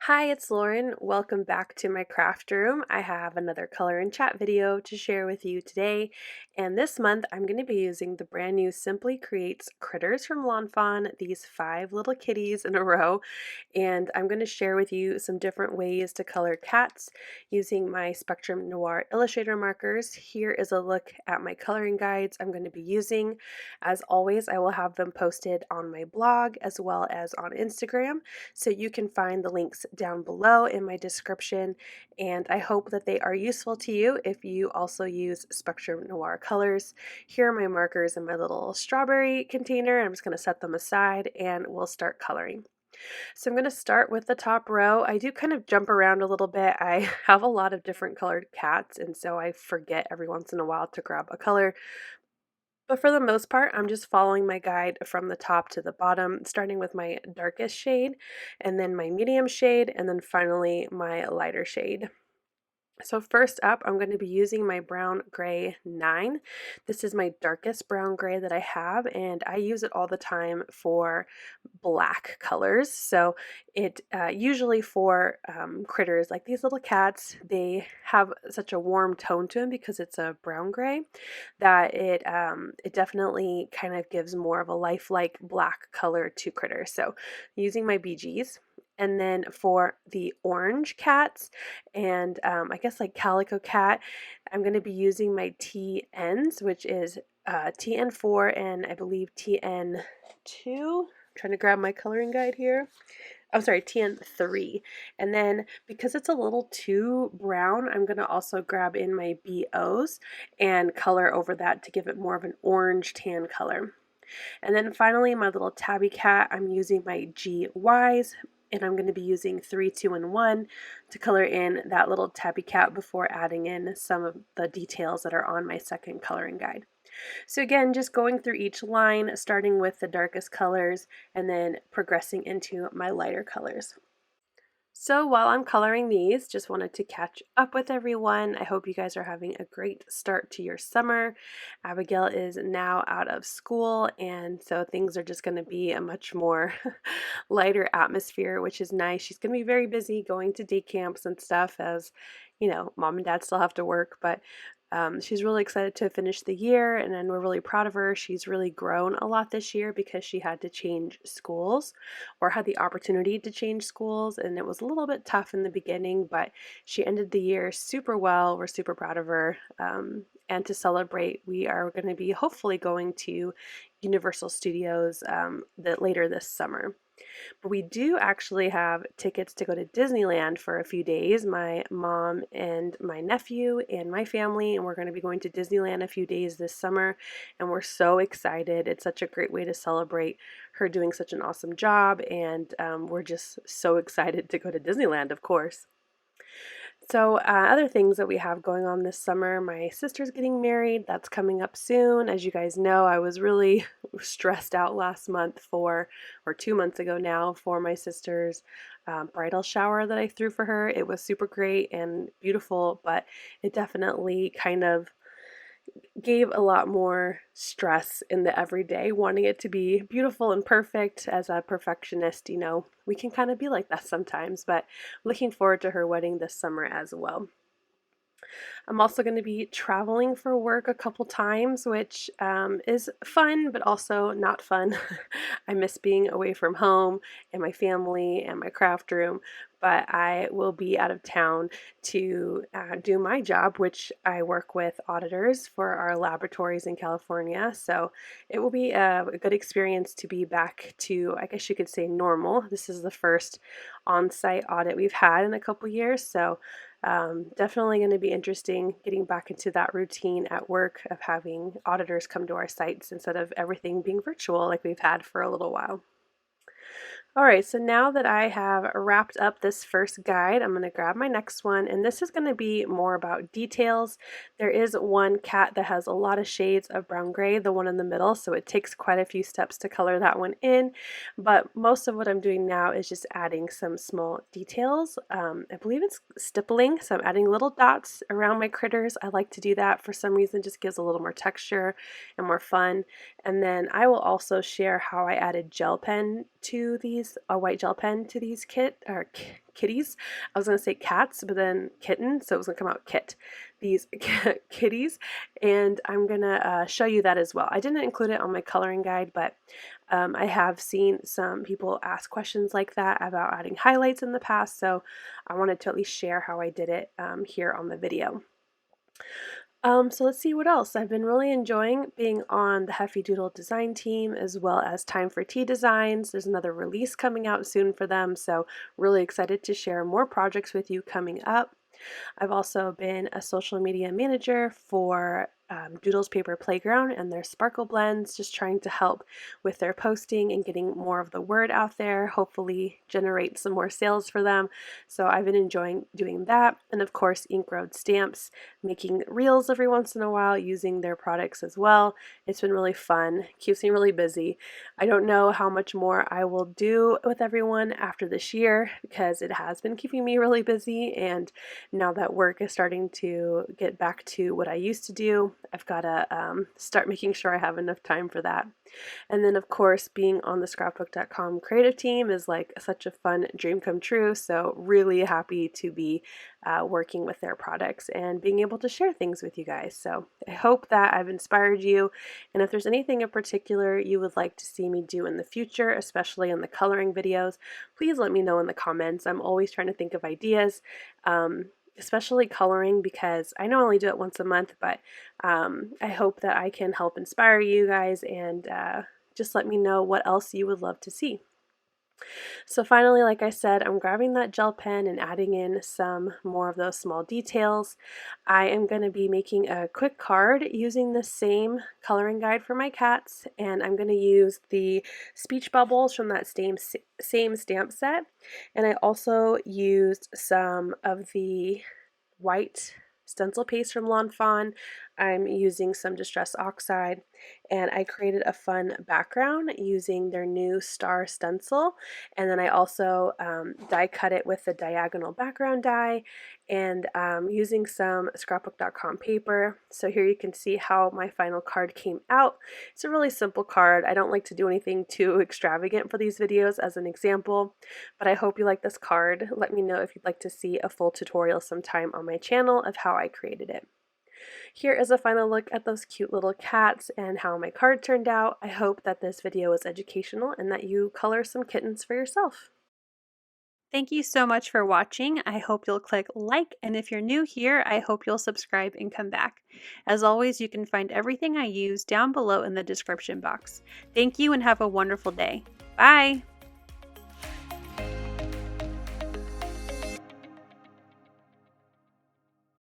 Hi, it's Lauren. Welcome back to my craft room. I have another color and chat video to share with you today. And this month I'm going to be using the brand new Simply Creates Critters from Lawn Fawn, these 5 little kitties in a row. And I'm going to share with you some different ways to color cats using my Spectrum Noir Illustrator markers. Here is a look at my coloring guides I'm going to be using. As always, I will have them posted on my blog as well as on Instagram, so you can find the links down below in my description, and I hope that they are useful to you if you also use Spectrum Noir colors. Here are my markers in my little strawberry container. I'm just going to set them aside and we'll start coloring. So I'm going to start with the top row. I do kind of jump around a little bit. I have a lot of different colored cats, and so I forget every once in a while to grab a color. But for the most part, I'm just following my guide from the top to the bottom, starting with my darkest shade, and then my medium shade, and then finally my lighter shade. So first up, I'm going to be using my brown gray 9. This is my darkest brown gray that I have, and I use it all the time for black colors. So it usually for critters like these little cats, they have such a warm tone to them because it's a brown gray that it definitely kind of gives more of a lifelike black color to critters. So using my BGs. And then for the orange cats and I guess like calico cat, I'm going to be using my TNs, which is TN4 and I believe TN2. I'm trying to grab my coloring guide here. I'm sorry, TN3. And then because it's a little too brown, I'm going to also grab in my BOs and color over that to give it more of an orange tan color. And then finally, my little tabby cat, I'm using my GYs, and I'm going to be using 3, 2, and 1 to color in that little tabby cat before adding in some of the details that are on my second coloring guide. So again, just going through each line, starting with the darkest colors and then progressing into my lighter colors. So while I'm coloring these, just wanted to catch up with everyone. I hope you guys are having a great start to your summer. Abigail is now out of school, and so things are just going to be a much more lighter atmosphere, which is nice. She's going to be very busy going to day camps and stuff, as you know, mom and dad still have to work, but she's really excited to finish the year, and then we're really proud of her. She's really grown a lot this year because she had to change schools, or had the opportunity to change schools, and it was a little bit tough in the beginning, but she ended the year super well. We're super proud of her. And to celebrate, we are going to be hopefully going to Universal Studios later this summer. But we do actually have tickets to go to Disneyland for a few days. My mom and my nephew and my family, and we're going to be going to Disneyland a few days this summer, and we're so excited. It's such a great way to celebrate her doing such an awesome job, and we're just so excited to go to Disneyland, of course. So other things that we have going on this summer, my sister's getting married. That's coming up soon. As you guys know, I was really stressed out last month or 2 months ago now, for my sister's bridal shower that I threw for her. It was super great and beautiful, but it definitely kind of gave a lot more stress in the everyday, wanting it to be beautiful and perfect. As a perfectionist, you know, we can kind of be like that sometimes, but looking forward to her wedding this summer as well. I'm also going to be traveling for work a couple times, which is fun, but also not fun. I miss being away from home and my family and my craft room, but I will be out of town to do my job, which I work with auditors for our laboratories in California. So it will be a good experience to be back to, I guess you could say, normal. This is the first on-site audit we've had in a couple years, so definitely going to be interesting getting back into that routine at work of having auditors come to our sites instead of everything being virtual like we've had for a little while. Alright, so now that I have wrapped up this first guide, I'm going to grab my next one, and this is going to be more about details. There is one cat that has a lot of shades of brown gray, the one in the middle, so it takes quite a few steps to color that one in, but most of what I'm doing now is just adding some small details. I believe it's stippling, so I'm adding little dots around my critters. I like to do that for some reason, just gives a little more texture and more fun. And then I will also share how I added gel pen to these use a white gel pen to these kitties. I was going to say cats, but then kitten, so it was going to come out kit. These kitties, and I'm going to show you that as well. I didn't include it on my coloring guide, but I have seen some people ask questions like that about adding highlights in the past, so I wanted to at least share how I did it here on the video. So let's see what else. I've been really enjoying being on the Hefty Doodle design team, as well as Time for Tea Designs. There's another release coming out soon for them, so really excited to share more projects with you coming up. I've also been a social media manager for Doodles Paper Playground and their sparkle blends, just trying to help with their posting and getting more of the word out there, hopefully generate some more sales for them. So I've been enjoying doing that. And of course, Ink Road Stamps, making reels every once in a while using their products as well. It's been really fun, keeps me really busy. I don't know how much more I will do with everyone after this year because it has been keeping me really busy, and now that work is starting to get back to what I used to do, I've got to start making sure I have enough time for that. And then of course, being on the scrapbook.com creative team is like such a fun dream come true, so really happy to be working with their products and being able to share things with you guys. So I hope that I've inspired you, and if there's anything in particular you would like to see me do in the future, especially in the coloring videos, please let me know in the comments. I'm always trying to think of ideas, especially coloring, because I know I only do it once a month, but I hope that I can help inspire you guys, and just let me know what else you would love to see. So finally, like I said, I'm grabbing that gel pen and adding in some more of those small details. I am going to be making a quick card using the same coloring guide for my cats, and I'm going to use the speech bubbles from that same stamp set, and I also used some of the white stencil paste from Lawn Fawn. I'm using some Distress Oxide, and I created a fun background using their new star stencil, and then I also die cut it with the diagonal background die, and using some scrapbook.com paper. So here you can see how my final card came out. It's a really simple card. I don't like to do anything too extravagant for these videos as an example, but I hope you like this card. Let me know if you'd like to see a full tutorial sometime on my channel of how I created it. Here is a final look at those cute little cats and how my card turned out. I hope that this video was educational and that you color some kittens for yourself. Thank you so much for watching. I hope you'll click like, and if you're new here, I hope you'll subscribe and come back. As always, you can find everything I use down below in the description box. Thank you and have a wonderful day. Bye!